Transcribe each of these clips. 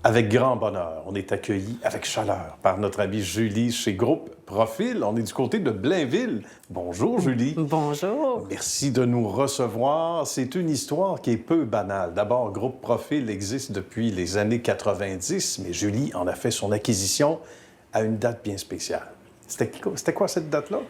Avec grand bonheur, on est accueillis avec chaleur par notre amie Julie chez Groupe Profil. On est du côté de Blainville. Bonjour Julie. Bonjour. Merci de nous recevoir. C'est une histoire qui est peu banale. D'abord, Groupe Profil existe depuis les années 90, mais Julie en a fait son acquisition à une date bien spéciale. C'était quoi cette date-là?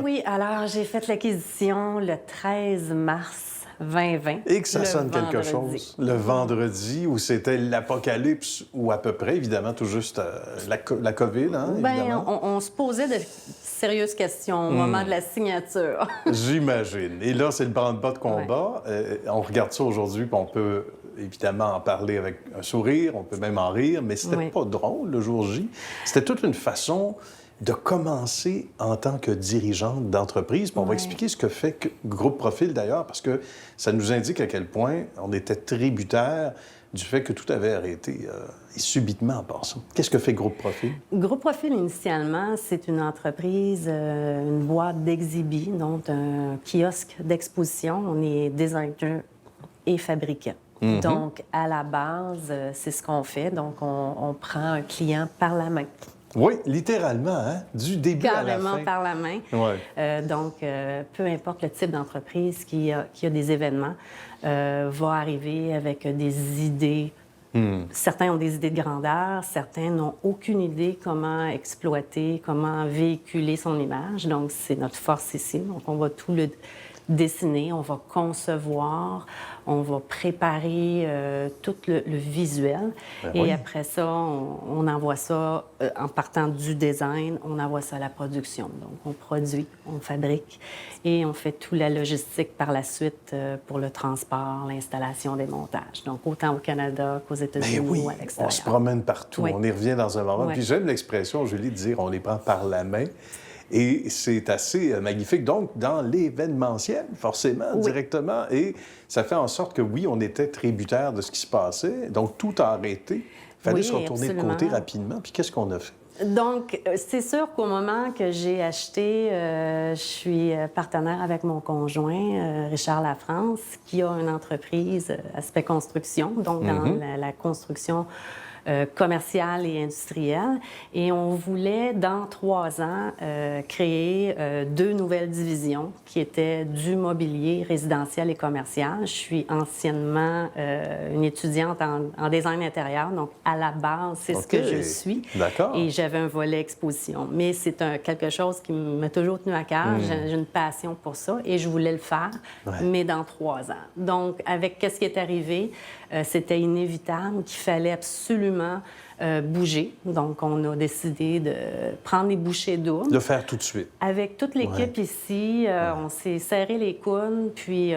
Oui, alors j'ai fait l'acquisition le 13 mars 2020. Et que ça sonne quelque chose. Le vendredi où c'était l'apocalypse, ou à peu près, évidemment, tout juste la COVID, hein, évidemment. On se posait de sérieuses questions au moment de la signature. J'imagine. Et là, c'est le branle-bas de combat. On regarde ça aujourd'hui, puis on peut évidemment en parler avec un sourire, on peut même en rire, mais c'était pas drôle le jour J. C'était toute une façon de commencer en tant que dirigeante d'entreprise. Puis on va expliquer ce que fait Groupe Profil, d'ailleurs, parce que ça nous indique à quel point on était tributaire du fait que tout avait arrêté et subitement en passant. Qu'est-ce que fait Groupe Profil? Groupe Profil, initialement, c'est une entreprise, une boîte d'exhibit, donc un kiosque d'exposition. On est designer et fabricant. Donc, à la base, c'est ce qu'on fait. Donc, on prend un client par la main. Oui, littéralement, hein? Du début à la fin. Carrément par la main. Ouais. Donc, peu importe le type d'entreprise qui a des événements, va arriver avec des idées. Certains ont des idées de grandeur, certains n'ont aucune idée comment exploiter, comment véhiculer son image. Donc, c'est notre force ici. Donc, on va tout le dessiner, on va concevoir, on va préparer tout le visuel. Et après ça, on envoie ça, en partant du design, on envoie ça à la production. Donc, on produit, on fabrique et on fait toute la logistique par la suite pour le transport, l'installation des montages. Donc, autant au Canada qu'aux États-Unis ou à l'extérieur. On se promène partout. On y revient dans un moment. Puis j'aime l'expression, Julie, de dire on les prend par la main. Et c'est assez magnifique. Donc, dans l'événementiel, forcément, directement. Et ça fait en sorte que, oui, on était tributaire de ce qui se passait. Donc, tout a arrêté. Il fallait se retourner de côté rapidement. Puis, qu'est-ce qu'on a fait? Donc, c'est sûr qu'au moment que j'ai acheté, je suis partenaire avec mon conjoint, Richard Lafrance, qui a une entreprise Aspect Construction, donc dans la construction commerciale et industrielle. Et on voulait, dans 3 ans, créer 2 nouvelles divisions qui étaient du mobilier résidentiel et commercial. Je suis anciennement une étudiante en design intérieur, donc à la base, c'est ce que je suis. D'accord. Et j'avais un volet exposition. Mais c'est quelque chose qui m'a toujours tenu à cœur. J'ai une passion pour ça et je voulais le faire, mais dans 3 ans. Donc, avec ce qui est arrivé, c'était inévitable qu'il fallait absolument bouger. Donc, on a décidé de prendre les bouchées doubles. Le faire tout de suite. Avec toute l'équipe ici, on s'est serré les coudes, puis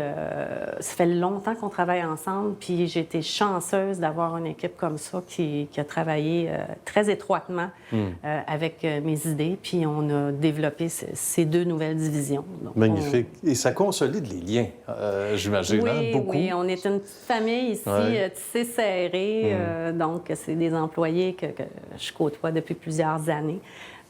ça fait longtemps qu'on travaille ensemble, puis j'ai été chanceuse d'avoir une équipe comme ça qui a travaillé très étroitement avec mes idées, puis on a développé ces 2 nouvelles divisions. Donc, magnifique. Et ça consolide les liens, j'imagine, beaucoup. Oui, on est une petite famille ici, tissée serrée, donc c'est des employés que je côtoie depuis plusieurs années.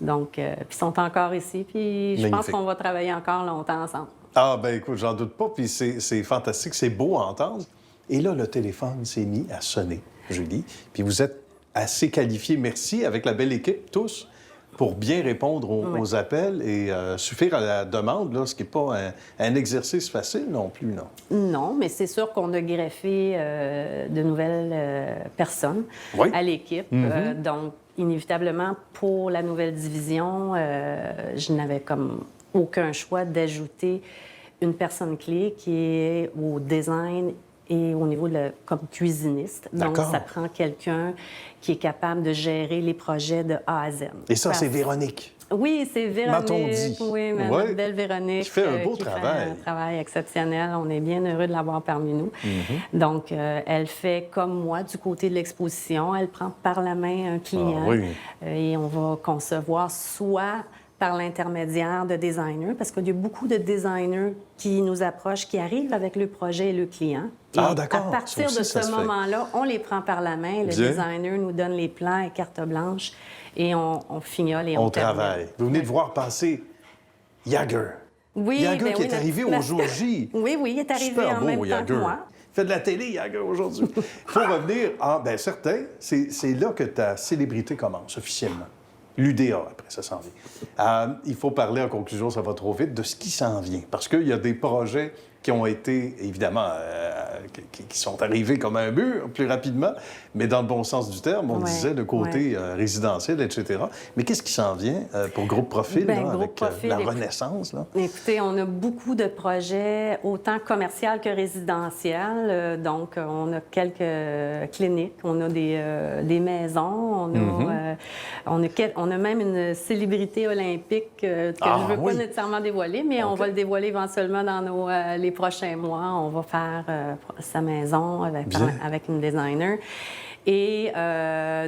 Donc, puis ils sont encore ici, puis je pense qu'on va travailler encore longtemps ensemble. Ah, ben écoute, j'en doute pas, puis c'est fantastique, c'est beau à entendre. Et là, le téléphone s'est mis à sonner, Julie, puis vous êtes assez qualifiés, merci, avec la belle équipe, tous, pour bien répondre aux appels et suffire à la demande, là, ce qui n'est pas un exercice facile non plus, non? Non, mais c'est sûr qu'on a greffé de nouvelles personnes à l'équipe. Donc, inévitablement, pour la nouvelle division, je n'avais comme aucun choix d'ajouter une personne clé qui est au design et au niveau comme cuisiniste. Donc, ça prend quelqu'un qui est capable de gérer les projets de A à Z. Et ça, c'est Véronique. Oui, c'est Véronique. M'a-t-on dit? Oui, notre belle Véronique. Qui fait un beau travail. Fait un travail exceptionnel. On est bien heureux de l'avoir parmi nous. Donc, elle fait comme moi du côté de l'exposition. Elle prend par la main un client et on va concevoir soit par l'intermédiaire de designers, parce qu'il y a beaucoup de designers qui nous approchent, qui arrivent avec le projet et le client. Et à partir de ce moment-là, on les prend par la main. Le designer nous donne les plans et carte blanche et on fignole et on travaille. Vous venez de voir passer Jagger. Oui, Jagger qui est arrivé au jour J. Oui, il est arrivé en même temps que moi. fait de la télé aujourd'hui. Il faut revenir. Ah, bien, certain, c'est là que ta célébrité commence officiellement. L'UDA, après, ça s'en vient. Il faut parler, en conclusion, ça va trop vite, de ce qui s'en vient. Parce qu'il y a des projets qui ont été, évidemment, qui sont arrivés comme un mur plus rapidement, mais dans le bon sens du terme, on disait, de côté résidentiel, etc. Mais qu'est-ce qui s'en vient pour Groupe Profil, là, Groupe avec Profil, la renaissance? Là? Écoutez, on a beaucoup de projets, autant commercial que résidentiel. Donc, on a quelques cliniques, on a des maisons, on a même une célébrité olympique que je ne veux pas nécessairement dévoiler, mais on va le dévoiler éventuellement dans les prochains mois. On va faire sa maison avec une designer. Et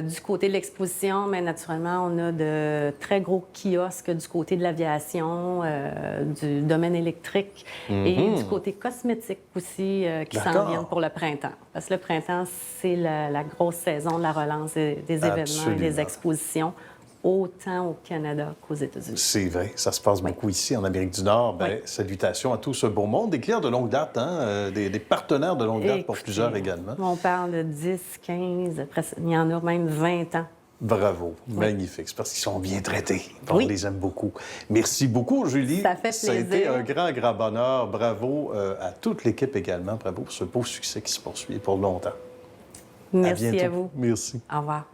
du côté de l'exposition, mais naturellement, on a de très gros kiosques du côté de l'aviation, du domaine électrique et du côté cosmétique aussi qui s'en viennent pour le printemps. Parce que le printemps, c'est la grosse saison de la relance des événements et des expositions, autant au Canada qu'aux États-Unis. C'est vrai, ça se passe beaucoup ici en Amérique du Nord. Bien, salutations à tout ce beau monde. Des clients de longue date, hein? Des partenaires de longue date pour plusieurs également. On parle de 10, 15, il y en a même 20 ans. Bravo, magnifique. C'est parce qu'ils sont bien traités. On les aime beaucoup. Merci beaucoup, Julie. Ça fait plaisir. Ça a été un grand bonheur. Bravo à toute l'équipe également. Bravo pour ce beau succès qui se poursuit pour longtemps. Merci à vous. Merci. Au revoir.